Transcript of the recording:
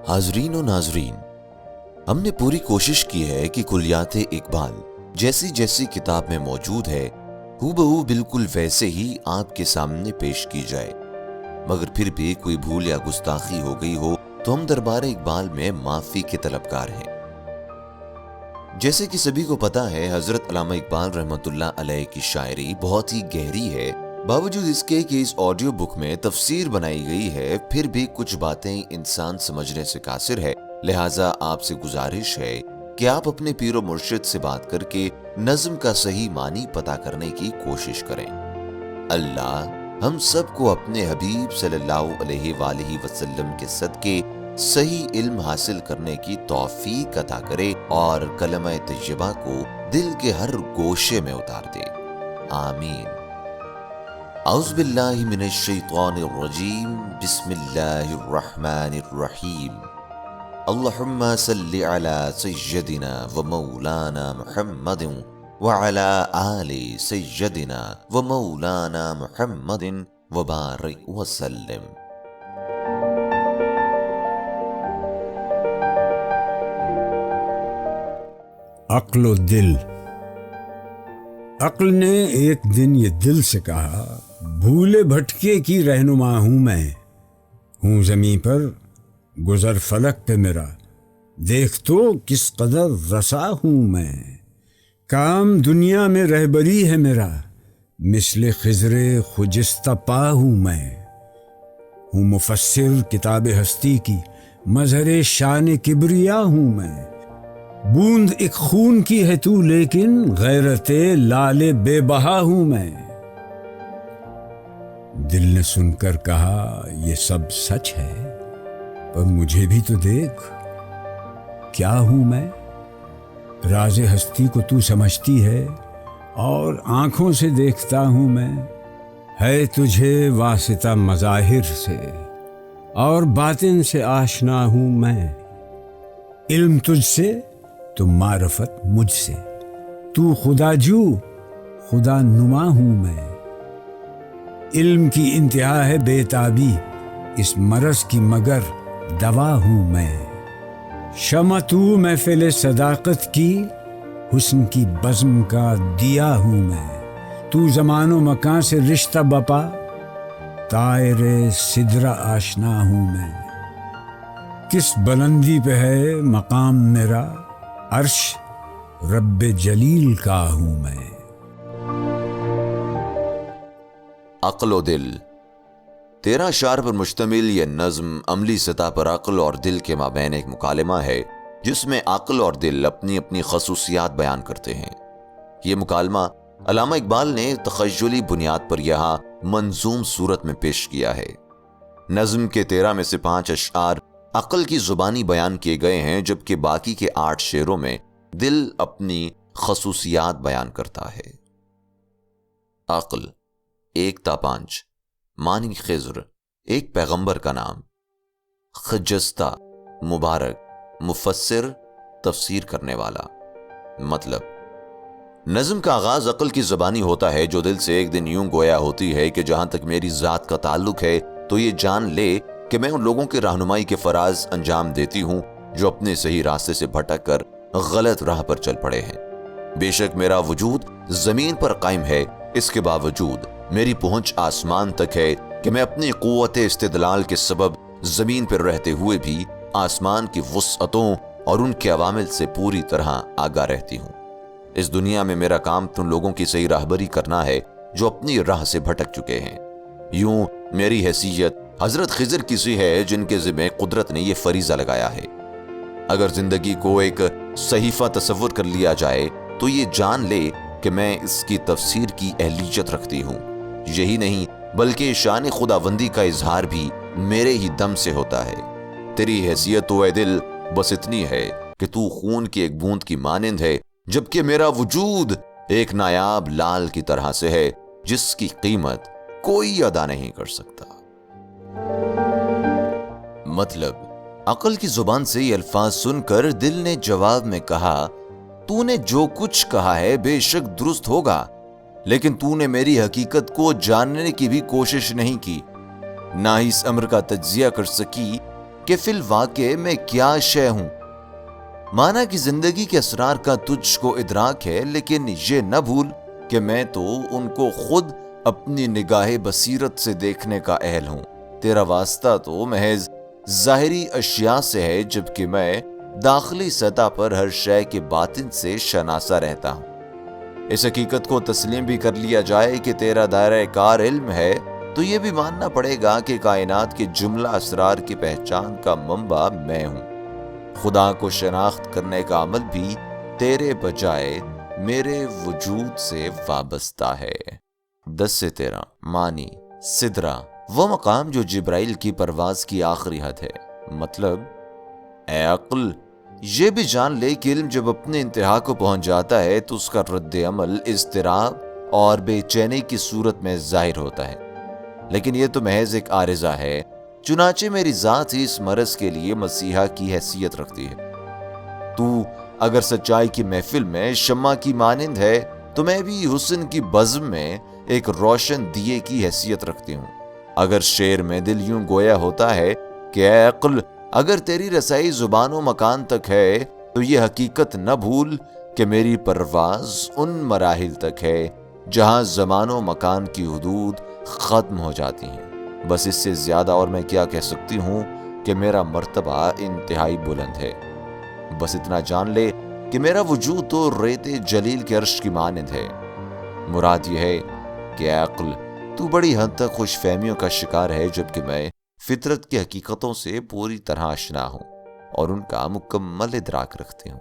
حاضرین و ناظرین، ہم نے پوری کوشش کی ہے کہ کلیات اقبال جیسی جیسی کتاب میں موجود ہے ہو بہو بالکل ویسے ہی آپ کے سامنے پیش کی جائے، مگر پھر بھی کوئی بھول یا گستاخی ہو گئی ہو تو ہم دربار اقبال میں معافی کے طلبگار ہیں۔ جیسے کہ سبھی کو پتا ہے، حضرت علامہ اقبال رحمۃ اللہ علیہ کی شاعری بہت ہی گہری ہے۔ باوجود اس کے کہ اس آڈیو بک میں تفسیر بنائی گئی ہے، پھر بھی کچھ باتیں انسان سمجھنے سے قاصر ہے، لہٰذا آپ سے گزارش ہے کہ آپ اپنے پیر و مرشد سے بات کر کے نظم کا صحیح معنی پتہ کرنے کی کوشش کریں۔ اللہ ہم سب کو اپنے حبیب صلی اللہ علیہ وآلہ وسلم کے صدقے صحیح علم حاصل کرنے کی توفیق عطا کرے اور کلمہ طیبہ کو دل کے ہر گوشے میں اتار دے، آمین۔ اعوذ باللہ من الشیطان الرجیم، بسم اللہ الرحمن الرحیم۔ اللہم صلی علی سیدنا و مولانا محمد وعلی آل سیدنا و مولانا محمد وبارک وسلم۔ عقل و دل۔ عقل نے ایک دن یہ دل سے کہا، بھولے بھٹکے کی رہنما ہوں میں، ہوں زمین پر گزر فلک پہ میرا، دیکھ تو کس قدر رسا ہوں میں، کام دنیا میں رہبری ہے میرا، مثل خضر خجستہ پا ہوں میں، ہوں مفسر کتاب ہستی کی، مظہر شان کبریا ہوں میں، بوند ایک خون کی ہے تو لیکن غیرت لال بے بہا ہوں میں۔ دل نے سن کر کہا یہ سب سچ ہے، پر مجھے بھی تو دیکھ، کیا ہوں میں؟ راز ہستی کو تو سمجھتی ہے اور آنکھوں سے دیکھتا ہوں میں، ہے تجھے واسطہ مظاہر سے اور باطن سے آشنا ہوں میں، علم تجھ سے تو معرفت مجھ سے، تو خدا جو خدا نما ہوں میں، علم کی انتہا ہے بے تابی، اس مرض کی مگر دوا ہوں میں، شمع تو محفل صداقت کی، حسن کی بزم کا دیا ہوں میں، تو زمان و مکان سے رشتہ بپا، طائر سدرہ آشنا ہوں میں، کس بلندی پہ ہے مقام میرا، عرش رب جلیل کا ہوں میں۔ عقل و دل۔ 13 اشعار پر مشتمل یہ نظم عملی سطح پر عقل اور دل کے مابین ایک مکالمہ ہے، جس میں عقل اور دل اپنی اپنی خصوصیات بیان کرتے ہیں۔ یہ مکالمہ علامہ اقبال نے تخیلی بنیاد پر یہاں منظوم صورت میں پیش کیا ہے۔ نظم کے 13 میں سے 5 اشعار عقل کی زبانی بیان کیے گئے ہیں، جبکہ باقی کے 8 شعروں میں دل اپنی خصوصیات بیان کرتا ہے۔ عقل 1 تا 5، معنی خضر، ایک پیغمبر کا نام، خجستہ مبارک، مفسر تفسیر کرنے والا۔ مطلب نظم کا آغاز عقل کی زبانی ہوتا ہے، جو دل سے ایک دن یوں گویا ہوتی ہے کہ جہاں تک میری ذات کا تعلق ہے تو یہ جان لے کہ میں ان لوگوں کے رہنمائی کے فراز انجام دیتی ہوں جو اپنے صحیح راستے سے بھٹک کر غلط راہ پر چل پڑے ہیں۔ بے شک میرا وجود زمین پر قائم ہے، اس کے باوجود میری پہنچ آسمان تک ہے کہ میں اپنی قوت استدلال کے سبب زمین پر رہتے ہوئے بھی آسمان کی وسعتوں اور ان کے عوامل سے پوری طرح آگاہ رہتی ہوں۔ اس دنیا میں میرا کام تم لوگوں کی صحیح راہبری کرنا ہے جو اپنی راہ سے بھٹک چکے ہیں۔ یوں میری حیثیت حضرت خضر کی سی ہے جن کے ذمہ قدرت نے یہ فریضہ لگایا ہے۔ اگر زندگی کو ایک صحیفہ تصور کر لیا جائے تو یہ جان لے کہ میں اس کی تفسیر کی اہلیت رکھتی ہوں۔ یہی نہیں بلکہ شان خداوندی کا اظہار بھی میرے ہی دم سے ہوتا ہے۔ تیری حیثیت تو اے دل بس اتنی ہے کہ تو خون کی ایک بوند کی مانند ہے، جبکہ میرا وجود ایک نایاب لال کی طرح سے ہے جس کی قیمت کوئی ادا نہیں کر سکتا۔ مطلب عقل کی زبان سے یہ الفاظ سن کر دل نے جواب میں کہا، تو نے جو کچھ کہا ہے بے شک درست ہوگا، لیکن تو نے میری حقیقت کو جاننے کی بھی کوشش نہیں کی، نہ ہی اس امر کا تجزیہ کر سکی کہ فی الواقع میں کیا شے ہوں۔ مانا کہ زندگی کے اسرار کا تجھ کو ادراک ہے، لیکن یہ نہ بھول کہ میں تو ان کو خود اپنی نگاہ بصیرت سے دیکھنے کا اہل ہوں۔ تیرا واسطہ تو محض ظاہری اشیاء سے ہے، جبکہ میں داخلی سطح پر ہر شے کے باطن سے شناسا رہتا ہوں۔ اس حقیقت کو تسلیم بھی کر لیا جائے کہ تیرا دائرہ کار علم ہے، تو یہ بھی ماننا پڑے گا کہ کائنات کے جملہ اسرار کی پہچان کا منبع میں ہوں۔ خدا کو شناخت کرنے کا عمل بھی تیرے بجائے میرے وجود سے وابستہ ہے۔ 10 سے 13 معنی سدرہ، وہ مقام جو جبرائیل کی پرواز کی آخری حد ہے۔ مطلب، اے عقل، یہ بھی جان لے کہ علم جب اپنے انتہا کو پہنچ جاتا ہے تو اس کا رد عمل اضطراب اور بے چینی کی صورت میں ظاہر ہوتا ہے، لیکن یہ تو محض ایک عارضہ ہے۔ چنانچہ میری ذات ہی اس مرض کے لیے مسیحا کی حیثیت رکھتی ہے۔ تو اگر سچائی کی محفل میں شمع کی مانند ہے تو میں بھی حسن کی بزم میں ایک روشن دیے کی حیثیت رکھتی ہوں۔ اگر شعر میں دل یوں گویا ہوتا ہے کہ اے عقل، اگر تیری رسائی زبان و مکان تک ہے تو یہ حقیقت نہ بھول کہ میری پرواز ان مراحل تک ہے جہاں زمان و مکان کی حدود ختم ہو جاتی ہیں۔ بس اس سے زیادہ اور میں کیا کہہ سکتی ہوں کہ میرا مرتبہ انتہائی بلند ہے۔ بس اتنا جان لے کہ میرا وجود تو ریت جلیل کے عرش کی مانند ہے۔ مراد یہ ہے کہ اے عقل، تو بڑی حد تک خوش فہمیوں کا شکار ہے، جبکہ میں فطرت کی حقیقتوں سے پوری طرح آشنا ہوں اور ان کا مکمل ادراک رکھتی ہوں۔